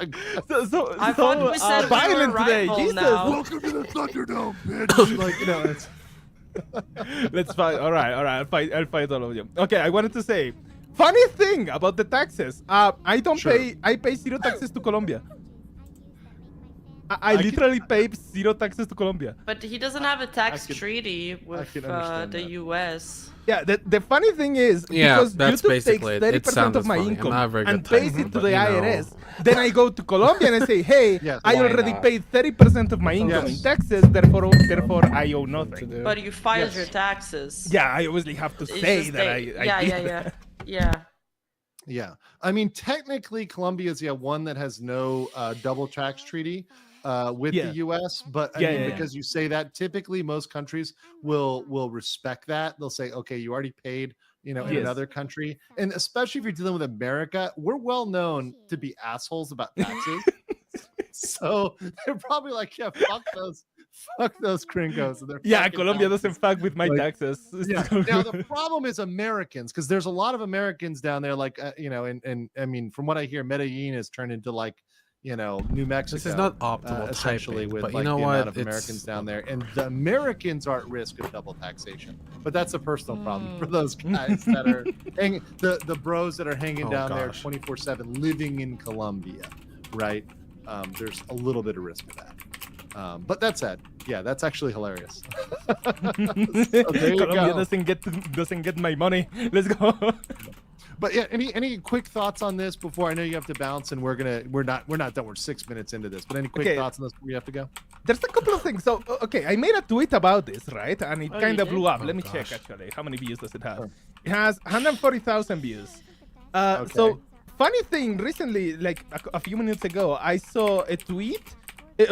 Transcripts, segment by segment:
I thought we said we were violent today. rival Jesus. now. Welcome to the Thunderdome, bitch. Like, you know, it's Let's fight. All right. I'll fight all of you. Okay, I wanted to say, funny thing about the taxes. I don't Sure. pay. I pay zero taxes to Colombia. I can- literally pay zero taxes to Colombia. But he doesn't have a tax can- treaty with can understand the that. US. Yeah, the funny thing is, Yeah, because that's YouTube basically it. takes It 30% sounded of my funny. I'm income not a very and good pays texter, it to but the you know. IRS, then I go to Colombia and I say, hey, Yes, I why already not? paid 30% of my income in Yes. taxes, therefore I owe nothing. But you filed Yes. your taxes. Yeah, I obviously have to It's say just that they- I yeah, did yeah, that. yeah. yeah. I mean, technically, Colombia is one that has no double tax treaty with Yeah. the U.S. But I Yeah, mean, yeah, because you say that, typically most countries will respect that. They'll say, okay, you already paid, in Yes. another country, and especially if you're dealing with America, we're well known to be assholes about taxes. So they're probably like, yeah, fuck those gringos. And they're Yeah, fucking Colombia taxes. doesn't fuck with my Like, taxes. Yeah. Now the problem is Americans, because there's a lot of Americans down there, like and I mean, from what I hear, Medellin has turned into like New Mexico. This is not optimal essentially typing, with but like you know the what? amount of Americans down there, and the Americans are at risk of double taxation. But that's a personal problem for those guys that are the bros that are hanging Oh, down there gosh. 24/7, living in Colombia, right? There's a little bit of risk of that. But that said, yeah, that's actually hilarious. So there you Colombia go. doesn't get my money. Let's go. But yeah, any quick thoughts on this before I know you have to bounce, and we're not done. We're 6 minutes into this, but any quick Okay. thoughts on this before you have to go? There's a couple of things. So, okay, I made a tweet about this, right? And it Oh, kind you of did? blew up. Oh, Let me gosh. check, actually. How many views does it have? Sure. It has 140,000 views. Okay. So, funny thing, recently, like a few minutes ago, I saw a tweet.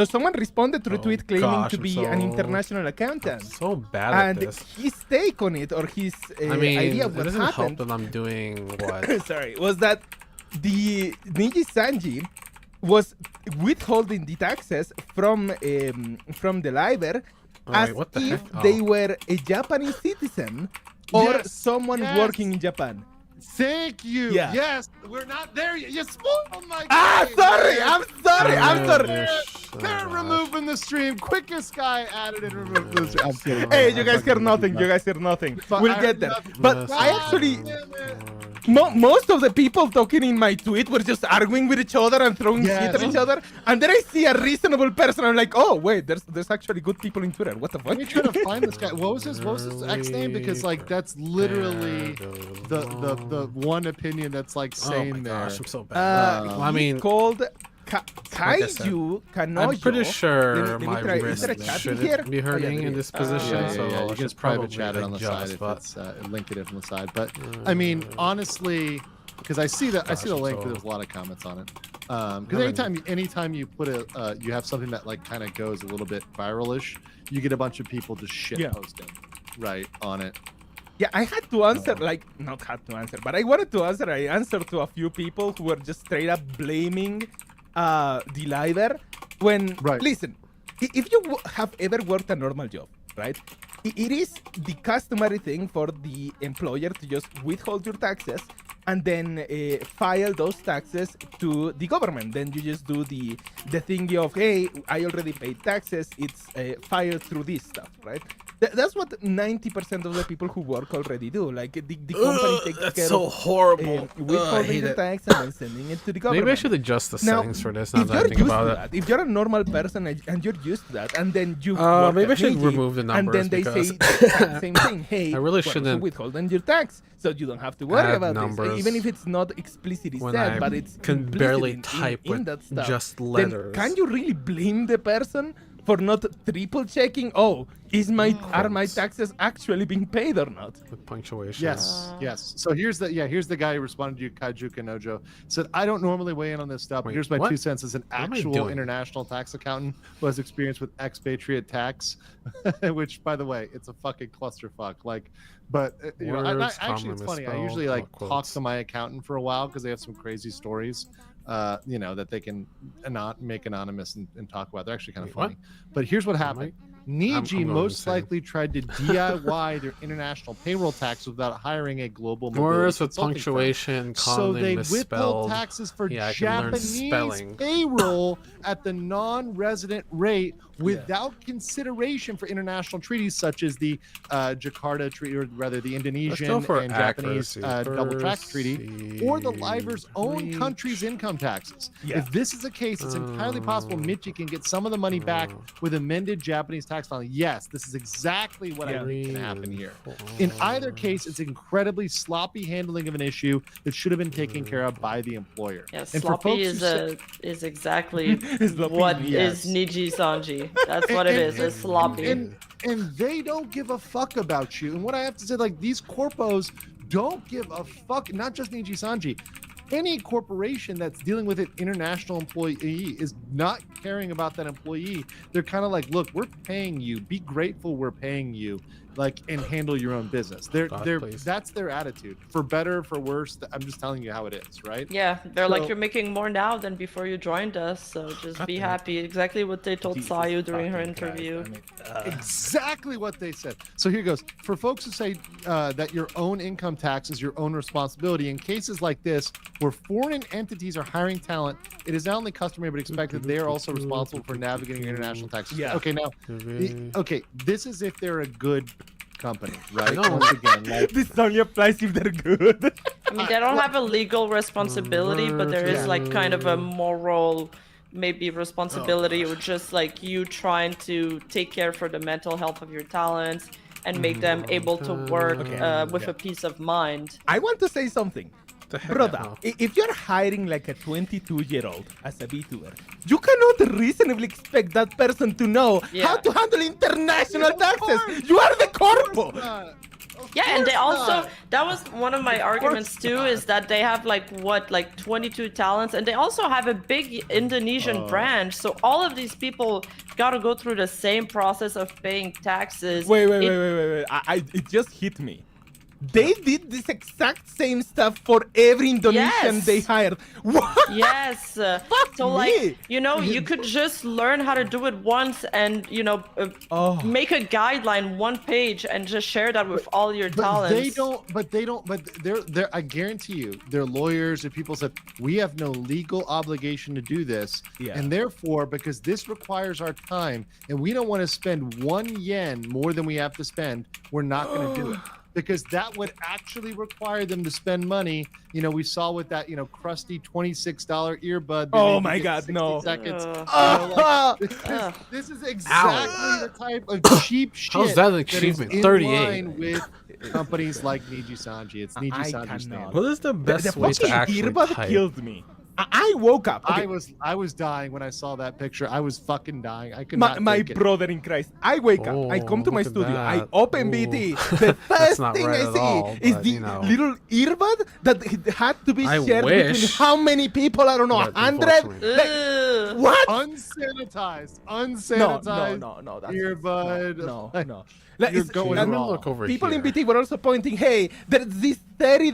Someone responded to the Oh, tweet claiming gosh, to I'm be so- an international accountant. So bad at And this. his take on it, or his I mean, idea it of what doesn't help happened, that I'm doing what? sorry, was that the Niji Sanji was withholding the taxes from the liver Oh, as wait, what the if heck? they Oh. were a Japanese citizen or Yes, someone yes. working in Japan. Thank you. Yeah. Yes, we're not there yet. You spoiled my Ah, game, sorry, man. I'm sorry. They're removing the stream. Quickest guy added and removed the stream. I'm kidding. Hey, you guys hear nothing. You guys hear nothing. But We'll I get there. love- But Yes. I actually, Damn it. most of the people talking in my tweet were just arguing with each other and throwing Yes. shit at each other. And then I see a reasonable person. I'm like, oh wait, there's actually good people in Twitter. What the Let fuck? me try to find this guy. What was his ex name? Because like that's literally the one opinion that's like Oh same my there. gosh, I'm so bad. Well, I he's mean, called I said, Kaiju Kanojo. I'm pretty sure Let me my try. Is wrist there a chat in shouldn't here? be hurting in this position, Yeah, so you I can should just private probably chat it on the adjust, side if but it's link it on the side. But I mean, honestly, because I see the Gosh, link, so- but there's a lot of comments on it. Because anytime you put you have something that like kind of goes a little bit viralish, you get a bunch of people just shit Yeah. posting right on it. Yeah, I had to answer, like, not had to answer, but I wanted to answer. I answered to a few people who were just straight up blaming the liver. When, Right. listen, if you have ever worked a normal job, right? It is the customary thing for the employer to just withhold your taxes and then file those taxes to the government. Then you just do the thingy of, hey, I already paid taxes. It's filed through this stuff, right? That's what 90% of the people who work already do. Like the company takes that's care so of horrible. I withholding hate the it. tax and then sending it to the government. Maybe I should adjust the Now, settings for this now if that I you're think used about to it. that, if you're a normal person and you're used to that, and then you work maybe I at should Niji, remove the and then numbers they say because the exact same thing. Hey, I really we're also shouldn't withholding your tax, so you don't have to worry add about this, numbers even if it's not explicitly when said, I but it's can implicit barely in type with that stuff. just Then letters. can you really blame the person for not triple checking? Oh, are my taxes actually being paid or not? with punctuation. Yes, yes. So here's the guy who responded to you, Kaiju Kanojo. Said, I don't normally weigh in on this stuff, but Wait, here's my what? 2 cents as an am I actual doing? international tax accountant who has experience with expatriate tax, which by the way, it's a fucking clusterfuck. Like, but Words actually it's commonly funny. I usually spelled, like quote, talk quotes. to my accountant for a while because they have some crazy stories. That they can not make anonymous and talk about. They're actually kind of Wait, what? funny. But here's what happened. Niji going most insane. likely tried to DIY their international payroll tax without hiring a global mobility Words with consulting firm. punctuation, So commonly they withhold misspelled. taxes for Yeah, I can learn Japanese spelling. payroll at the non-resident rate without consideration for international treaties such as the Jakarta Treaty, or rather the Indonesian for and Japanese accuracy. double track treaty, or the Liver's own Reach. country's income taxes. Yeah. If this is the case, it's entirely possible Michi can get some of the money back with amended Japanese tax filing. Yes, this is exactly what I think can happen here. In either case, it's incredibly sloppy handling of an issue that should have been taken care of by the employer. Yeah, And for sloppy folks who is exactly Sloppy, what yes. is Niji Sanji. That's what it is. It's sloppy. And they don't give a fuck about you. And what I have to say, like, these corpos don't give a fuck, not just Niji Sanji. Any corporation that's dealing with an international employee is not caring about that employee. They're kind of like, look, we're paying you. Be grateful we're paying you. Like, and handle your own business. God, please. That's their attitude. For better, for worse. I'm just telling you how it is, right? Yeah, they're like, So- you're making more now than before you joined us, so just be happy. Exactly what they told Jesus Sayu during her fucking Christ, interview. I mean, Exactly what they said. So here goes. For folks who say that your own income tax is your own responsibility, in cases like this, where foreign entities are hiring talent, it is not only customary but expected they are also responsible for navigating international taxes. Yeah. Okay, now, okay, this is if they're a good company, right? No. Once again, like, this only applies if they're good. I mean, they don't have a legal responsibility, but there is like kind of a moral, maybe responsibility, or just like you trying to take care for the mental health of your talents and make them able to work with a peace of mind. I want to say something. The heck Brother, no. if you're hiring like a 22-year-old as a VTuber, you cannot reasonably expect that person to know Yeah. how to handle international taxes. You are the corpo. Yeah, and they course also, not. that was one of my arguments too, is that they have like 22 talents, and they also have a big Indonesian branch, so all of these people gotta go through the same process of paying taxes. Wait. It- It just hit me. They did this exact same stuff for every Indonesian Yes. they hired. What? Yes. So me. like, you could just learn how to do it once and, Oh. make a guideline, one page, and just share that with all your But talents. but they're I guarantee you, their lawyers or people said we have no legal obligation to do this. Yeah. And therefore, because this requires our time and we don't want to spend 1 yen more than we have to spend, we're not going to do it. Because that would actually require them to spend money. We saw with that, crusty $26 earbud. they Oh made my you get God, 60 no. Seconds. Oh, This is exactly the type of cheap shit. How's that an is achievement? in 38. line with companies like Niji Sanji. It's Niji I Sanji cannot. stand. What is the the best way to fucking actually earbud type? killed me. I woke up. Okay. I was dying when I saw that picture. I was fucking dying. I could My, not my take it. brother in Christ. I wake up. I come to Oh, my look at studio. I that. open Ooh. BT. The first not thing right I at see all, is but, the little earbud that had to be I shared between wish. how many people? I don't know, But 100? unfortunately- Like, Ugh. what? Unsanitized. No, Unsanitized. no. That's earbud. No. You're It's- going and wrong. Look over People here. in BT were also pointing, hey, there's this $30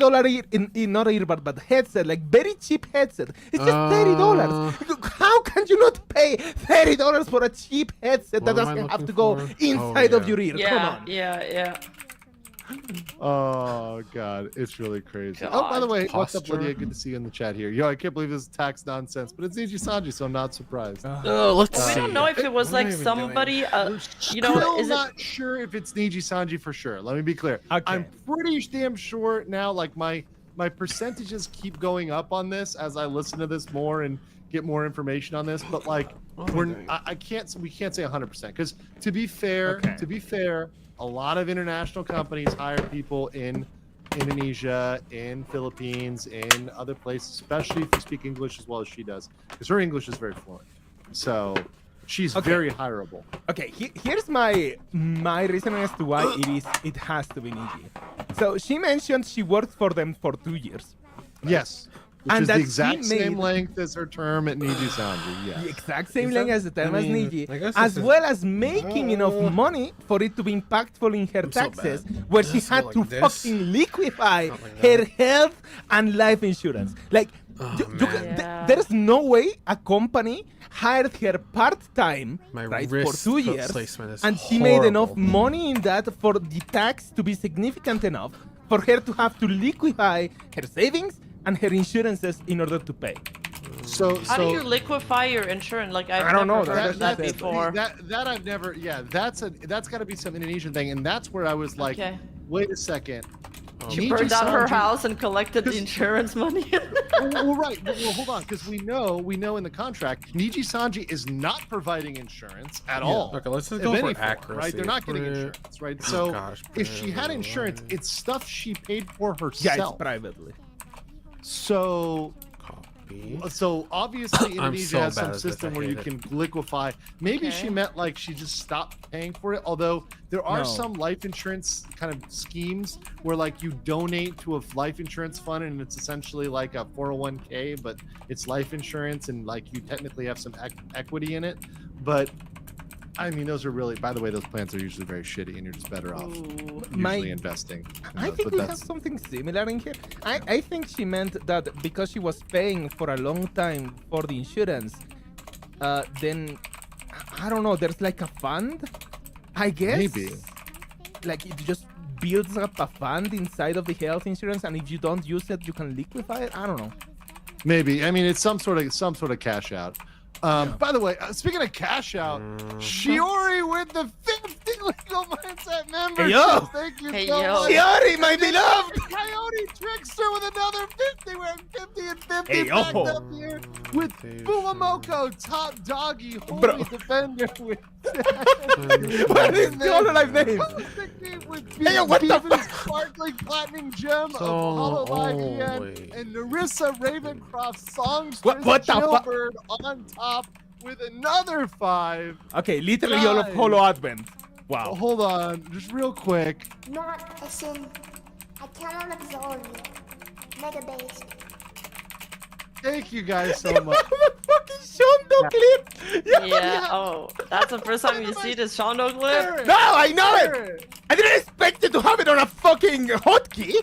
not earbud, but headset, like very cheap headset. It's just $30. How can you not pay $30 for a cheap headset that What am I doesn't have looking to go for? inside Oh, of yeah. your ear? Come Yeah, on. yeah. Oh god, it's really crazy. Oh, by the God. way, what's up, Posture. Lydia? Good to see you in the chat here. Yo, I can't believe this is tax nonsense, but it's Niji Sanji, so I'm not surprised. Let's We see. don't know if it was What am like I even somebody, Still is it? not sure if it's Niji Sanji for sure. Let me be clear. Okay. I'm pretty damn sure now. Like my percentages keep going up on this as I listen to this more and get more information on this. But like, we can't say 100% because to be fair, a lot of international companies hire people in Indonesia, in Philippines, in other places, especially if you speak English as well as she does, because her English is very fluent. So she's very hireable. Okay, here's my reasoning as to why it has to be Niji. So she mentioned she worked for them for 2 years. Yes. Which And is the that exact she same made- length as her term at Niji Sanji. Yes. The exact same Is length that- as the time I as mean, Niji, I guess as this is- well as making enough money for it to be impactful in her so taxes, bad. where she Does it had go to like this? fucking liquefy Not like her that. health and life insurance. Like, Oh, You can, man. Yeah. there's no way a company hired her part-time, My right, for wrist 2 years, placement is and she made enough horrible. money in that for the tax to be significant enough for her to have to liquefy her savings and her insurances in order to pay. So How do you liquefy your insurance? Like I've I don't never know, heard that's that it. before. that I've never. Yeah, that's got to be some Indonesian thing, and that's where I was like, Okay. wait a second. She Niji burned down her Sanji- house and collected the Cause- insurance money. well, right. Well, hold on, because we know in the contract, Niji Sanji is not providing insurance at all. Okay, let's just of go any for form, accuracy. right? They're not getting Pre- insurance, right? Oh, So gosh, if she had insurance, pre- it's stuff she paid for Yeah, it's herself. privately. So Copy. obviously I'm Indonesia so has bad some at this, system I where you hate can liquefy. Maybe she Okay. meant like she just stopped paying for it. Although there are No. some life insurance kind of schemes where like you donate to a life insurance fund and it's essentially like a 401k, but it's life insurance and like you technically have some equity in it. But I mean, those are really, by the way, those plans are usually very shitty and you're just better off Ooh. usually My- investing. in I those, think but we have that's- something similar in here. I think she meant that because she was paying for a long time for the insurance, then I don't know. There's like a fund, I guess. Maybe. Like it just builds up a fund inside of the health insurance, and if you don't use it, you can liquefy it. I don't know. Maybe. I mean, it's some sort of cash out. By the way, speaking of cash out, Shiori with the 50 legal mindset memberships. yo. Thank you Hey, so yo. much. Shiori, my beloved. Coyote Trickster with another 50. We're at 50 and 50 Hey, yo. backed up here with Fulamoko, top doggy, holy Bro. defender with What is the other life name? with Hey, yo, what the Beavis fuck? Sparkling Platinum Gem So, of Hollow oh, IPN wait. and Narissa Ravencroft Songstress What the fuck? Jailbird on top with another 5. Okay, literally all of Guys. Holo Advent. Wow. Hold on, just real quick. Not a sin. I cannot absolve you. Mega based. Thank you guys so much. the fucking Shondo clip. Yeah. Oh, that's the first time you see this Shondo clip. No, I know it. I didn't expect you to have it on a fucking hotkey.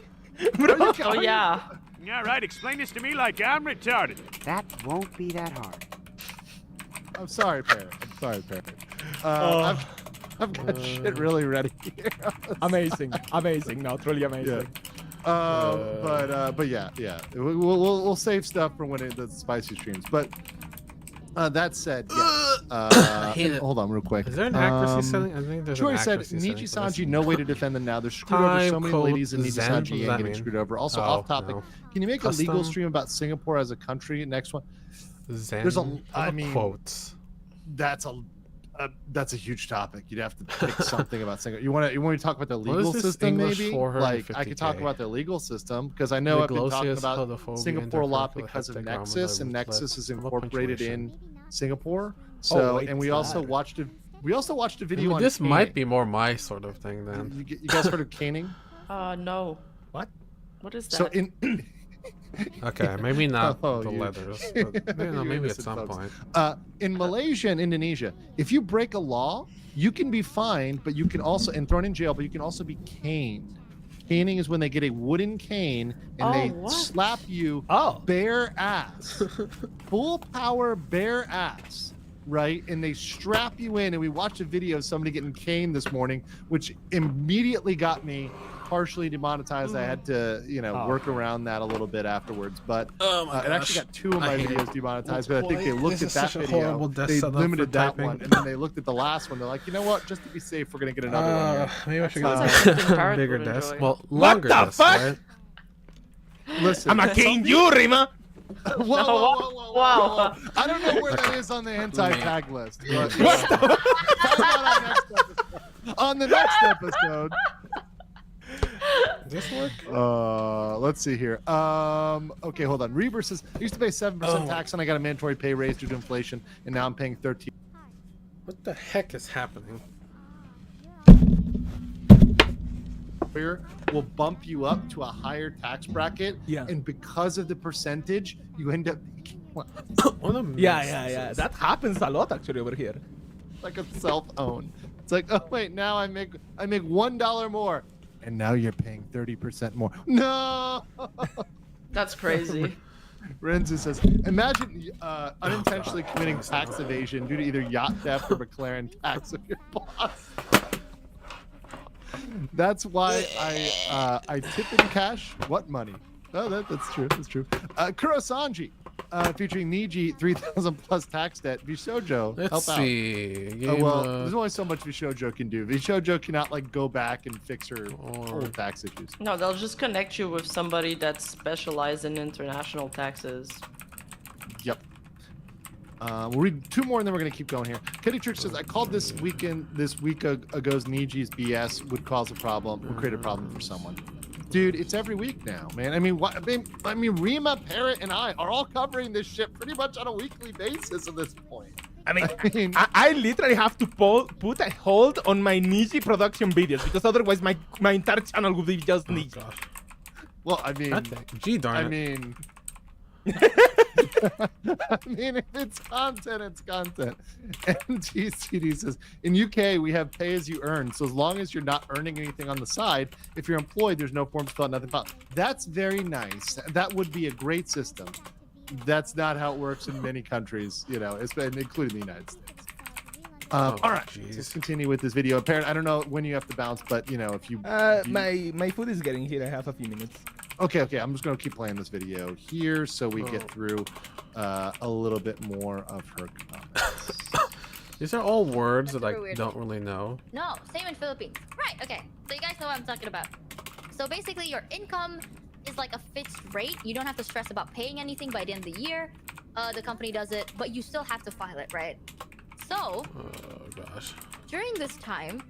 Bro. Oh yeah. Yeah, right. Explain this to me like I'm retarded. That won't be that hard. I'm sorry, Parrot. I'm sorry, Parrot. I've got shit really ready here. Amazing, amazing. No, truly amazing. But yeah. We'll save stuff for when the spicy streams. But that said, yeah. hate it. Hold on, real quick. Is there an accuracy setting? I think there's Joy an said, accuracy Niji setting for this. Sanji, no way to defend them now. They're screwed over. So Time many code ladies in Niji Zen, Sanji what does ain't that getting mean? screwed over. Also, Oh, off topic, no. can you make a legal Custom. stream about Singapore as a country? Next one. Zen. There's a- What I about mean- quotes. That's a huge topic. You'd have to pick something about Singapore. You want to talk about the What legal is this system, English maybe? 450K? Like I could talk about the legal system because I know I've been talking Glossus, about homophobia, Singapore a lot intercurricular because of heptagram, Nexus, and whatever, Nexus is what about incorporated punctuation? in Singapore. So, wait, and we also that. watched a video I mean, on this might caning. be more my sort of thing then. You guys heard of caning? No. What? What is that? So in Okay, maybe not Oh, the you- letters, but maybe, You maybe at innocent some folks. point. in Malaysia and Indonesia, if you break a law, you can be fined, but you can also and thrown in jail, but you can also be caned. Caning is when they get a wooden cane and Oh, they what? slap you Oh. bare ass, full power bare ass, right? And they strap you in. And we watched a video of somebody getting caned this morning, which immediately got me partially demonetized. I had to, Oh. work around that a little bit afterwards, but Oh my it actually got 2 of my I hate videos demonetized. But I think they Boy, looked this at is that such a video. horrible death They setup for limited that typing. one, and then they looked at the last one. They're like, you know what? Just to be safe, we're gonna get another one. Here. Maybe I should Sounds get like something Parrot bigger would desk. enjoy. Well, What longer the desk, fuck? right? Listen, I'm a king, you, Rima. Wow. I don't know where that is on the anti-tag list. But, What the? talk about our next episode. On the next episode. Does this work? Let's see here. Okay, hold on. Reaver says I used to pay 7% tax and I got a mandatory pay raise due to inflation, and now I'm paying 13%. What the heck is happening? Will bump you up to a higher tax bracket, Yeah. and because of the percentage, you end up making What a Yeah, mess yeah, this yeah. is. That happens a lot actually over here. like a self-own. It's like, oh wait, now I make $1 more, and now you're paying 30% more. No. That's crazy. Renzo says, imagine unintentionally committing tax evasion due to either yacht theft or McLaren tax of your boss. That's why I tip in cash. What money? Oh, that's true. That's true. Kurosanji, featuring Niji, 3,000 plus tax debt. Vishojo, Let's help out. see. Oh, well, Game, there's only so much Vishojo can do. Vishojo cannot like go back and fix her Or- old tax issues. No, they'll just connect you with somebody that's specialized in international taxes. Yep. We'll read two more and then we're gonna keep going here. Kitty Church says, I called this week ago's Niji's BS would cause a problem, would create a problem for someone. Dude, it's every week now, man. I mean, what? I mean, Rima, Parrot, and I are all covering this shit pretty much on a weekly basis at this point. I mean, I mean, I literally have to put a hold on my Niji production videos because otherwise my entire channel would be just oh, Niji. gosh. well, I mean, That thing. Gee darn I it. mean, I mean, if it's content, it's content. And GCD says, in UK, we have pay as you earn. So as long as you're not earning anything on the side, if you're employed, there's no forms filled out, nothing filed. That's very nice. That would be a great system. That's not how it works in many countries, you know, including the United States. Oh, All right, jeez. let's continue with this video. Apparently, I don't know when you have to bounce, but you know, if you, My food is getting here. I have a few minutes. okay, I'm just gonna keep playing this video here so we get through a little bit more of her comments. These are all words that I Super weird. don't really know. No, same in Philippines. Right, okay. So you guys know what I'm talking about. So basically your income is like a fixed rate. You don't have to stress about paying anything by the end of the year. The company does it, but you still have to file it, right? So Oh gosh. during this time,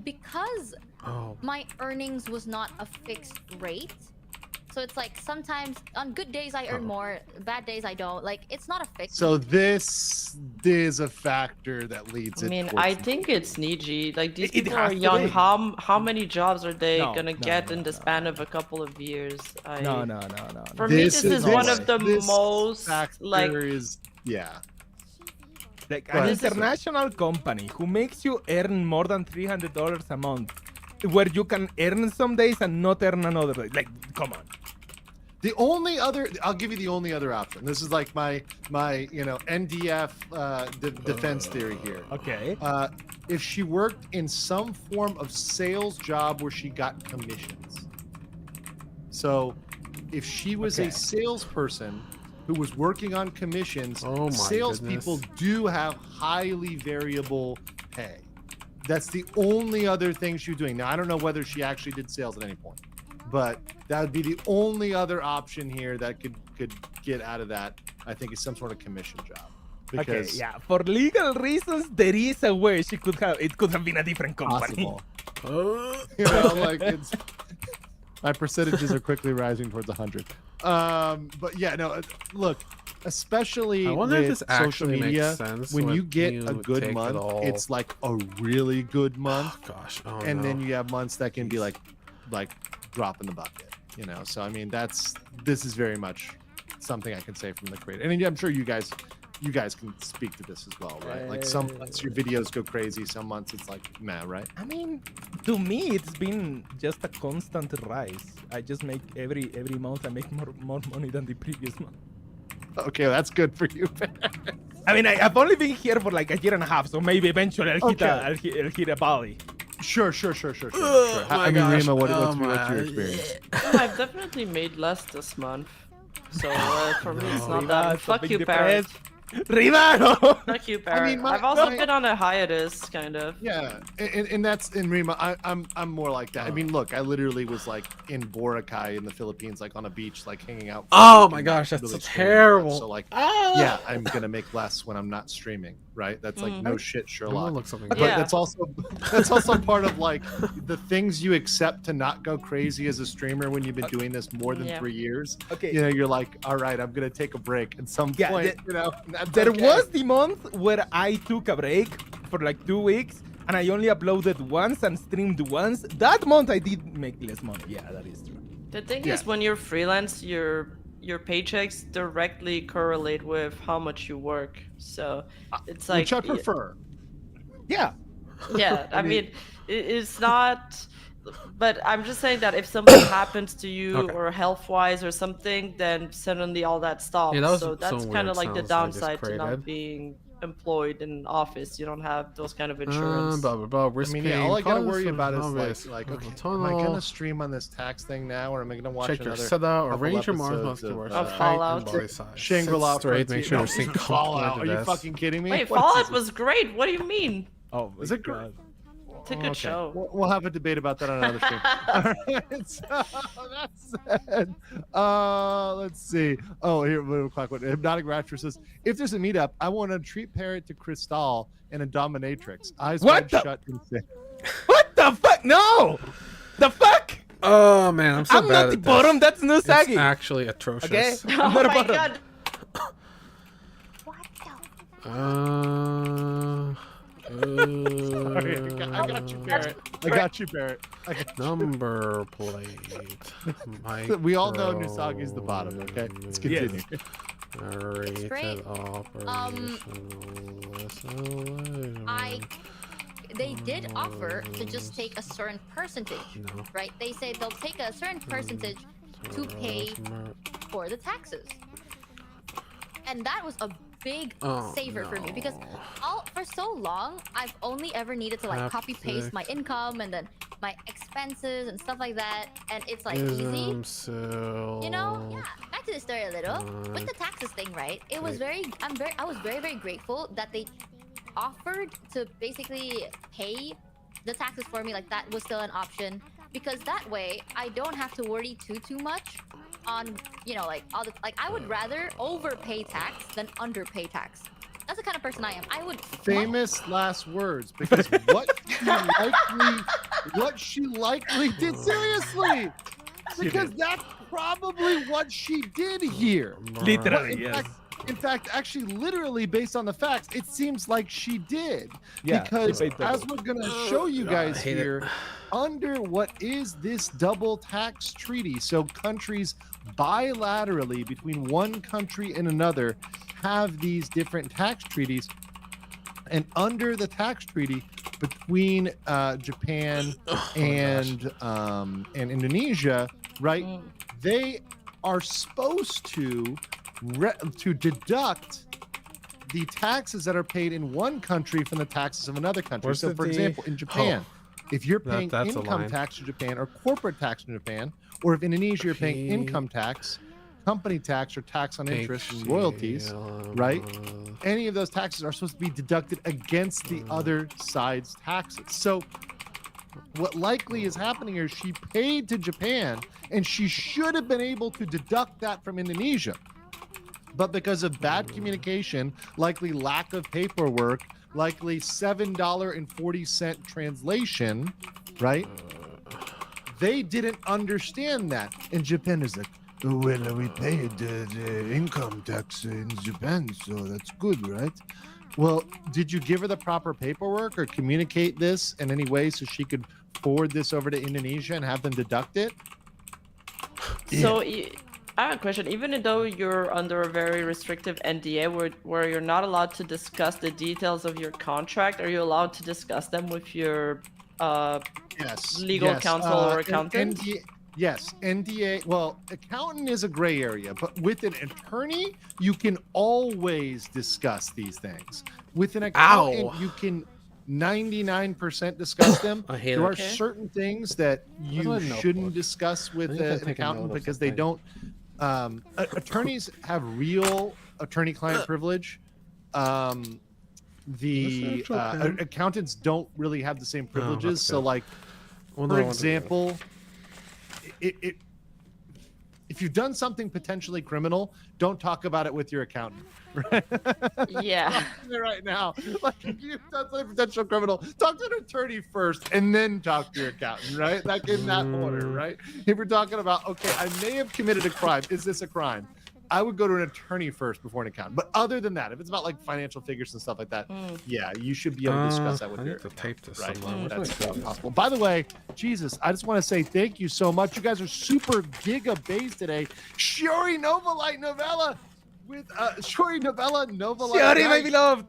because Oh. my earnings was not a fixed rate, so it's like sometimes on good days I earn more, bad days I don't. Like it's not a fixed. So this is a factor that leads I it. mean, towards I the- think it's Niji. Like these It people has are to young. be. How many jobs are they No, gonna no, get no, in the no. span of a couple of years? No. For me, this is one of the this most factor like. is yeah. Like But- an international company who makes you earn more than $300 a month, where you can earn some days and not earn another day. Like, come on. The only other, I'll give you the only other option. This is like my you know NDF defense theory here. Okay. If she worked in some form of sales job where she got commissions. So if she was Okay. a salesperson who was working on commissions, Oh my salespeople goodness. do have highly variable pay. That's the only other thing she's doing. Now I don't know whether she actually did sales at any point, but that would be the only other option here that could get out of that. I think is some sort of commission job. Okay, Because yeah. For legal reasons, there is a way she could have. It could have been a different company. possible. Oh. You know, like it's my percentages are quickly rising towards 100. But yeah, no, look, especially I wonder if with this social actually makes media, sense when when you get you a good take it month, all- it's like a really good month, Oh gosh. Oh and no. then you have months that can be like drop in the bucket, you know. So I mean, this is very much something I can say from the creator, and I'm sure you guys can speak to this as well, right? Like some months your videos go crazy, some months it's like meh, right? I mean, to me, it's been just a constant rise. I just make every month I make more money than the previous month. Okay, that's good for you. I mean, I've only been here for like a year and a half, so maybe eventually I'll hit, Okay. I'll hit a valley. Sure. Oh, I my mean, gosh. Rima, what's Oh, your my- experience? I've definitely made less this month. So for me, it's not Rima, that. stop Fuck being you, Parrot. depressed. Rima, no! Fuck you, Parrot. mean, I've also my- been on a hiatus, kind of. Yeah, and that's in Rima. I'm more like that. I mean, look, I literally was like in Boracay in the Philippines, like on a beach, like hanging out. Oh and my not gosh, that's really so streaming. terrible. So like, Ah! yeah, I'm gonna make less when I'm not streaming, right? That's like no shit, I'm gonna Sherlock. look something But up. Yeah. that's also part of like the things you accept to not go crazy as a streamer when you've been doing this more than Yeah. 3 years. Okay. You know, you're like, all right, I'm gonna take a break at some Yeah, point. You know, and that's There okay. was the month where I took a break for like 2 weeks and I only uploaded once and streamed once. That month I did make less money. Yeah, that is true. The thing Yeah. is, when you're freelance, your paychecks directly correlate with how much you work. So it's like, which I prefer. Yeah. yeah. I mean, it's not. But I'm just saying that if something happens to you Okay. or health-wise or something, then suddenly all that stops. Yeah, that was so that's some kind weird of like the sounds I just downside to created. not being employed in office. You don't have those kind of insurance. Blah, blah, blah. I Risk mean, yeah, paying all I gotta costs worry of about is obvious. like, okay, am I Tunnel. gonna stream on this tax thing now, or am I gonna watch Check your another setup. couple Arrange your episodes marks of, towards of height Fallout? and body size. Shangri-La Sit straight. Make sure you're Frontier? synced No, Fallout. Are you this. fucking kidding me? Wait, What is Fallout this? was great. What do you mean? Oh, Is it great? It's a good show. We'll have a debate about that on another stream. Alright, so that said, let's see. Oh, here, little clock. Hypnotic Rapture says, if there's a meetup, I want to treat Parrot to Crystal and a dominatrix. Eyes What wide the- shut and say, What the fuck? No! The fuck? Oh man, I'm so I'm bad not at the this. bottom. That's It's Nusagi. actually atrocious. Okay. Oh I'm not a my bottom. god. What the? Sorry, I got you, Parrot. I got you, Parrot. I got you. Number plate. We all know Nusagi's the bottom, okay? Let's continue. Rated great. They did offer to just take a certain percentage, No. right? They say they'll take a certain percentage to pay for the taxes. And that was a big Oh, saver for me because no. for so long I've only ever needed to like copy paste my income and then my expenses and stuff like that, and it's like easy. You know, yeah. Back to the story a little. With the taxes thing, right? It was I was very grateful that they offered to basically pay the taxes for me. Like that was still an option, because that way I don't have to worry too much on, you know, like all the, like I would rather overpay tax than underpay tax. That's the kind of person I am. I would Famous last words, because what she likely did, seriously, because that's probably what she did here. Literally, yes. In fact, actually, literally, based on the facts, it seems like she did. Yeah, Because they paid double. as we're gonna show you guys hate it. here, under what is this double tax treaty, so countries bilaterally between one country and another have these different tax treaties, and under the tax treaty between Japan and Indonesia, right? They are supposed to deduct the taxes that are paid in one country from the taxes of another country. Where's So, the for D? example, in Japan, if you're paying that's a income line. tax in Japan or corporate tax in Japan, or if in Indonesia you're paying income tax, company tax, or tax on interest and royalties, right? Any of those taxes are supposed to be deducted against the other side's taxes. So what likely is happening here is she paid to Japan and she should have been able to deduct that from Indonesia. But because of bad communication, likely lack of paperwork, likely $7.40 translation, right? They didn't understand that. And Japan is like, oh, well, we paid the income tax in Japan, so that's good, right? Well, did you give her the proper paperwork or communicate this in any way so she could forward this over to Indonesia and have them deduct it? So I have a question. Even though you're under a very restrictive NDA where you're not allowed to discuss the details of your contract, are you allowed to discuss them with your legal counsel or accountant? Yes, NDA. Well, accountant is a gray area, but with an attorney, you can always discuss these things. With an accountant, you can 99% discuss them. I hate there it. are certain things that you shouldn't discuss with an accountant because they don't. Attorneys have real attorney-client privilege. The accountants don't really have the same privileges. that's So, good. like, for example, if you've done something potentially criminal, don't talk about it with your accountant. Right? Yeah. Right now, like if you've done something potential criminal, talk to an attorney first and then talk to your accountant, right? Like in that order, right? If we're talking about, okay, I may have committed a crime. Is this a crime? I would go to an attorney first before an accountant. But other than that, if it's about like financial figures and stuff like that, yeah, you should be able to discuss that with I your need to tape this right? somewhere. That's possible. By the way, Jesus, I just want to say thank you so much. You guys are super giga-based today. Shiori Novalite Novella with Shiori Novella Novalite. Shiori, my guys, beloved.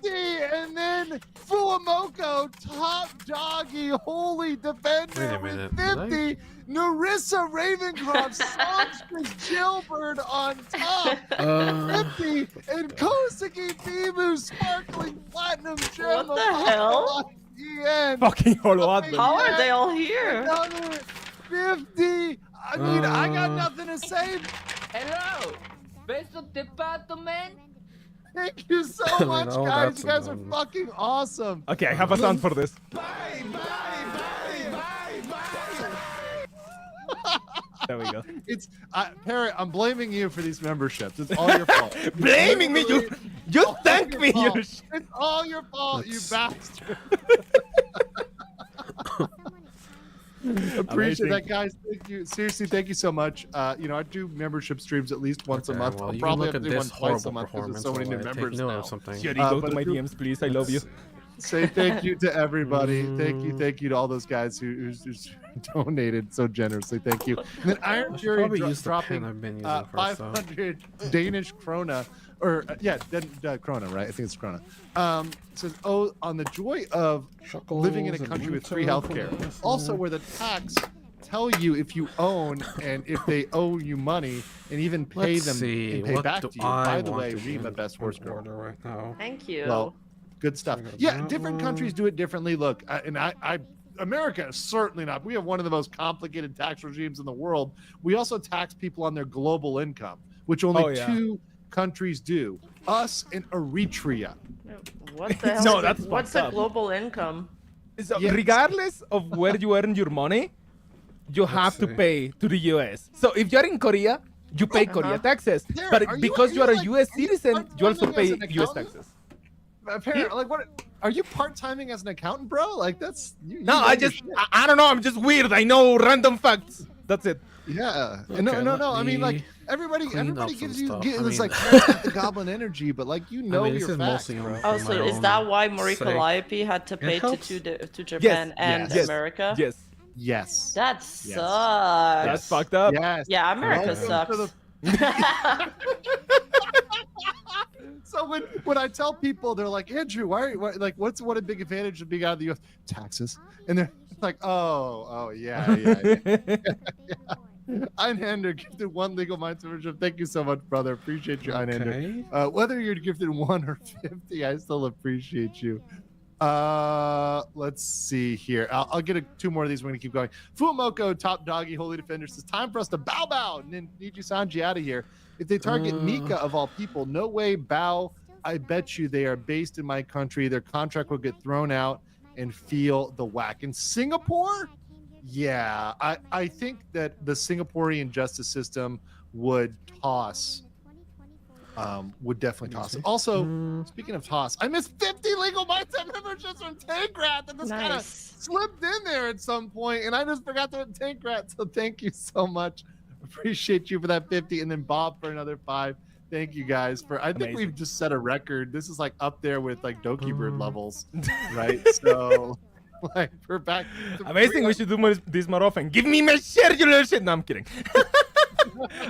and then Fuamoko, top doggy, holy defender Wait a with minute, did I- 50. Narissa Ravencroft, songstress Jailbird on top. 50 and Kosuke Bibu sparkling platinum gem. What the hell? Fucking Holo Advent. How are they all here? Another 50. I mean, I got nothing to say. Hello, beso department. Thank you so I mean, much, all guys. that's You guys are annoying. fucking awesome. Okay, I have a sound for this. There we go. It's Parrot. I'm blaming you for these memberships. It's all your fault. Blaming me, you all thank your me, fault. you. It's all your fault, you That's- bastard. Appreciate Amazing. that, guys. Thank you. Seriously, thank you so much. I do membership streams at least once a Okay, month. well, I'll you probably look have to at do one this twice a horrible month because there's performance so many new while I take members note now. of something. Yuri, go but to my I do- DMs, please. I love you. Say thank you to everybody. Thank you to all those guys who's donated so generously. Thank you. And then Iron I should Fury probably use the dropping pen I've been using for stuff. 500 Danish krona, or krona, right? I think it's krona. Says, oh, on the joy of living in a country with free healthcare. Also, where the tax tell you if you own and if they owe you money, and even pay Let's them see. and pay What back do to you. I By the want way, to be Rima, in best horse girl. order right now? Thank you. Well, good stuff. I got Yeah, that different countries one. do it differently. Look, America is certainly not. We have one of the most complicated tax regimes in the world. We also tax people on their global income, which only Oh, yeah. 2 countries do: us and Eritrea. What the hell? No, is that's it? What's fucked the up. global income? So Yeah. regardless of where you earn your money, you have to see. pay to the US. So if you're in Korea, you pay Korea taxes. Here, But are you- because are you you are a like- US are you citizen, you also pay part-timing as an US accountant? taxes. Apparently, like, what? Are you part-timing as an accountant, bro? Like, that's you No, know I your just, shit. I don't know. I'm just weird. I know random facts. That's it. Yeah. Okay, No. let I mean, like, me everybody clean up gives some you stuff. this I like mean- the goblin energy, but like you I know mean, this your is facts, mostly bro. only Oh, for so my is own that why Marie sake. Calliope had to pay helps. to Japan and yes, America? Yes. Yes. That Yes. sucks. That's fucked up. Yes. Yeah, America Welcome to sucks. So when I tell people, they're like, Andrew, what's a big advantage of being out of the U.S.? Taxes, and they're like, oh yeah. Einhander gifted 1 legal mind membership. Thank you so much, brother. Appreciate you, Einhander. Okay. Whether you're gifted 1 or 50, I still appreciate you. Let's see here. I'll get 2 more of these. We're gonna keep going. Fuamoko, top doggy, holy defender says, time for us to bow and then Niji Sanji out of here. If they target Nika of all people, no way bow. I bet you they are based in my country. Their contract will get thrown out and feel the whack. In Singapore, yeah, I think that the Singaporean justice system would toss. Would definitely toss. Also, speaking of toss, I missed 50 legal mindset memberships from Tankrat that just kind of Nice. slipped in there at some point, and I just forgot to hit Tankrat. So thank you so much. Appreciate you for that 50, and then Bob for another 5. Thank you guys for. I think Amazing. we've just set a record. This is like up there with like Doki Bird levels, right? So, like we're back. to Amazing. We should do this more often. Give me my share, you little shit. No, I'm kidding.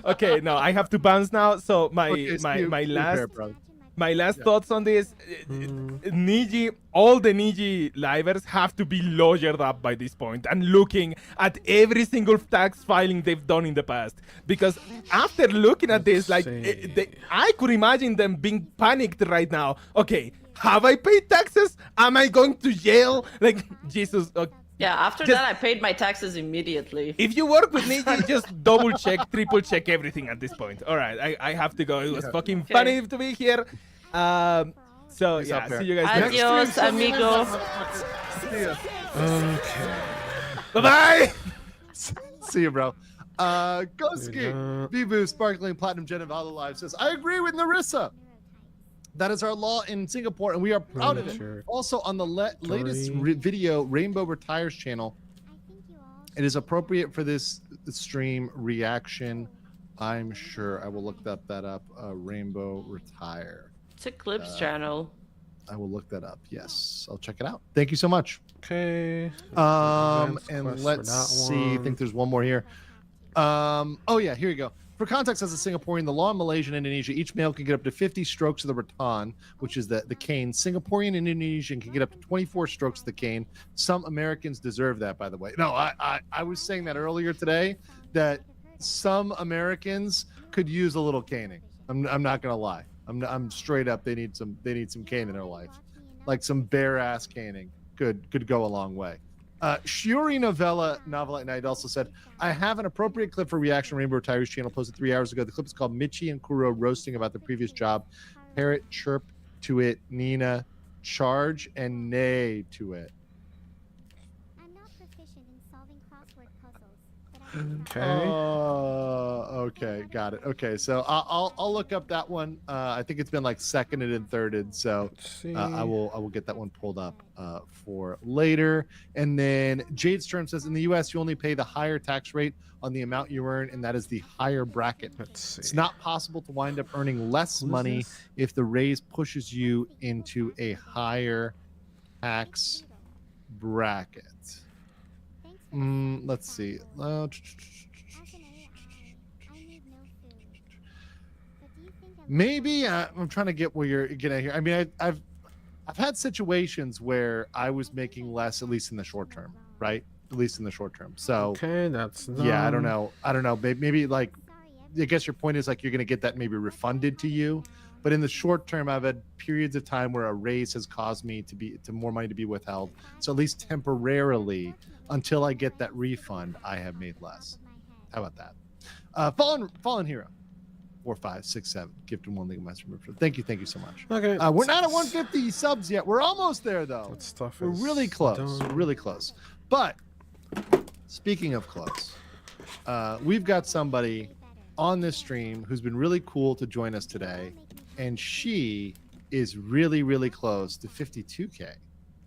Okay, no, I have to bounce now. So my Okay, my Steve, my Steve last Bear, brother. my last thoughts on this. Niji, all the Niji livers have to be lawyered up by this point and looking at every single tax filing they've done in the past. Because after looking at this, like I could imagine them being panicked right now. Okay, have I paid taxes? Am I going to jail? Like Jesus. Yeah, after Just- that I paid my taxes immediately. If you work with Niji, just double check, triple check everything at this point. All right, I have to go. It was fucking funny to be here. So yeah, up there. see you guys next. Adios, amigo. See ya. Okay. Bye bye. See you, bro. Goski, Yeah. Bibu, Sparkling Platinum Gen of Auto Live says, I agree with Narissa. That is our law in Singapore, and we are proud of it. Sure. Also, on the latest 3. video, Rainbow Retires channel, it is appropriate for this stream reaction. I'm sure I will look that up. Rainbow Retire. It's a Clips channel. I will look that up. Yes, I'll check it out. Thank you so much. Okay. And Advanced quest for let's that see. I one. think there's one more here. Oh yeah, here you go. For context, as a Singaporean, the law in Malaysia and Indonesia, each male can get up to 50 strokes of the rattan, which is the cane. Singaporean and Indonesian can get up to 24 strokes of the cane. Some Americans deserve that, by the way. No, I was saying that earlier today, that some Americans could use a little caning. I'm not gonna lie. I'm straight up. They need some cane in their life, like some bare ass caning. Could go a long way. Shiori Novella at Night also said, I have an appropriate clip for Reaction Rainbow Tires channel posted 3 hours ago. The clip is called Michi and Kuro roasting about the previous job. Parrot chirp to it, Nina charge and neigh to it. I'm not proficient in solving crossword puzzles, but I Okay. Okay, got it. Okay, so I'll look up that one. I think it's been like seconded and thirded, so Let's see. I will get that one pulled up for later. And then Jade Sturm says, in the U.S. you only pay the higher tax rate on the amount you earn, and that is the higher bracket. Let's see. It's not possible to wind up earning less money this? if the raise pushes you into a higher tax bracket. Thanks for Let's see. As an AI, I need no food. But do you think I'm Maybe I'm trying to get where you're getting here. I mean, I've had situations where I was making less, at least in the short term, right? At least in the short term. So Okay, that's yeah, I don't done. know. Maybe like, sorry, I guess your point is like you're gonna get that maybe refunded to you. But in the short term, I've had periods of time where a raise has caused me to more money to be withheld. So at least temporarily, until I get that refund, I have made less. How about that? Fallen Hero, 4, 5, 6, 7. Gifted 1 League Master membership. Thank you so much. Okay. We're not at 150 subs yet. We're almost there though. That stuff We're is really close. done. We're really close. But speaking of close, we've got somebody on this stream who's been really cool to join us today, and she is really close to 52K.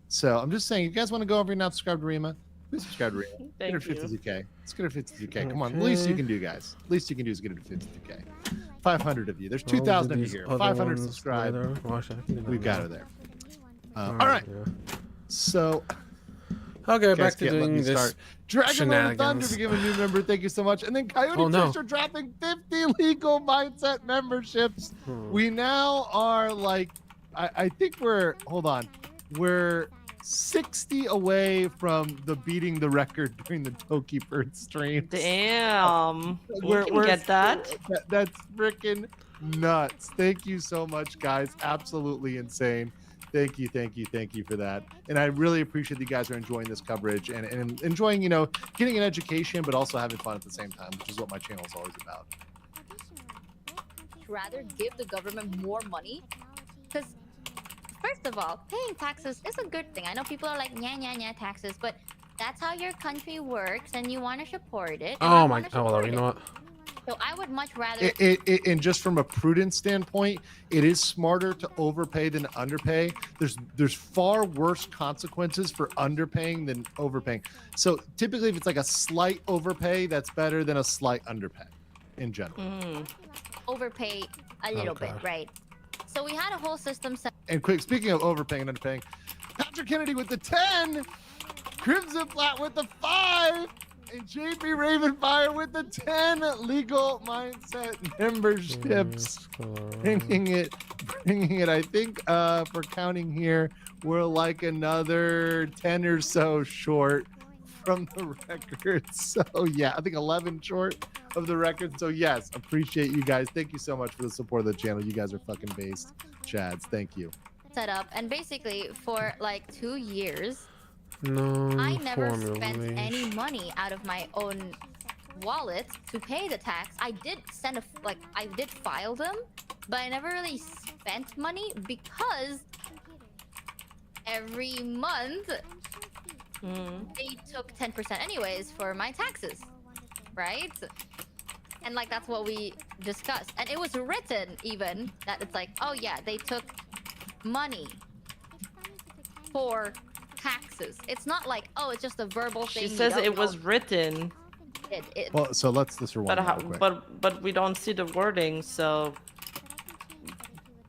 So I'm just saying, you guys want to go over and not subscribe to Rima? Please subscribe to Rima. Get her Thank you. 52K. Let's get her 52K. Come on. The least you Okay. can do, guys. The least you can do is get her to 52K. 500 of you. There's All 2,000 of you these here. other 500 ones subscribe. later. Well, actually, I can do that We've got now. her there. All All right. yeah. So Okay, guys back to can't let me doing this. start. Dragon Lord of Thunder shenanigans. became a new member. Thank you so much. And then Coyote Oh, no. Fish are dropping 50 legal mindset memberships. We now are like, I think we're 60 away from the beating the record during the Tokibird stream. Damn. We can get that. That's freaking nuts. Thank you so much, guys. Absolutely insane. Thank you for that. And I really appreciate you guys are enjoying this coverage and enjoying, getting an education, but also having fun at the same time, which is what my channel is always about. Rather give the government more money, because first of all, paying taxes is a good thing. I know people are like, yeah, taxes, but that's how your country works, and you want to support it. and I Oh my. wanna Oh, well, support you it. know what? So I would much rather. And just from a prudent standpoint, it is smarter to overpay than underpay. There's far worse consequences for underpaying than overpaying. So typically, if it's like a slight overpay, that's better than a slight underpay in general. Mm. Overpay a little bit, Okay. right? So we had a whole system set And quick, speaking of overpaying and underpaying, Patrick Kennedy with the 10, Crimson Flat with the 5, and JP Ravenfire with the 10 legal mindset memberships. Bringing it. I think for counting here, we're like another 10 or so short from the record. So yeah, I think 11 short of the record. So yes, appreciate you guys. Thank you so much for the support of the channel. You guys are fucking based, Chads. Thank you. set up, and basically for like 2 years, No. I never formula, spent please. any money out of my own wallet to pay the tax. I did I did file them, but I never really spent money because every month they took 10% anyways for my taxes, right? And like that's what we discussed, and it was written even that it's like, oh yeah, they took money for taxes. It's not like, oh, it's just a verbal thing. She you says don't it was know. written, Well, so let's rewind. but how, real quick. but we don't see the wording. So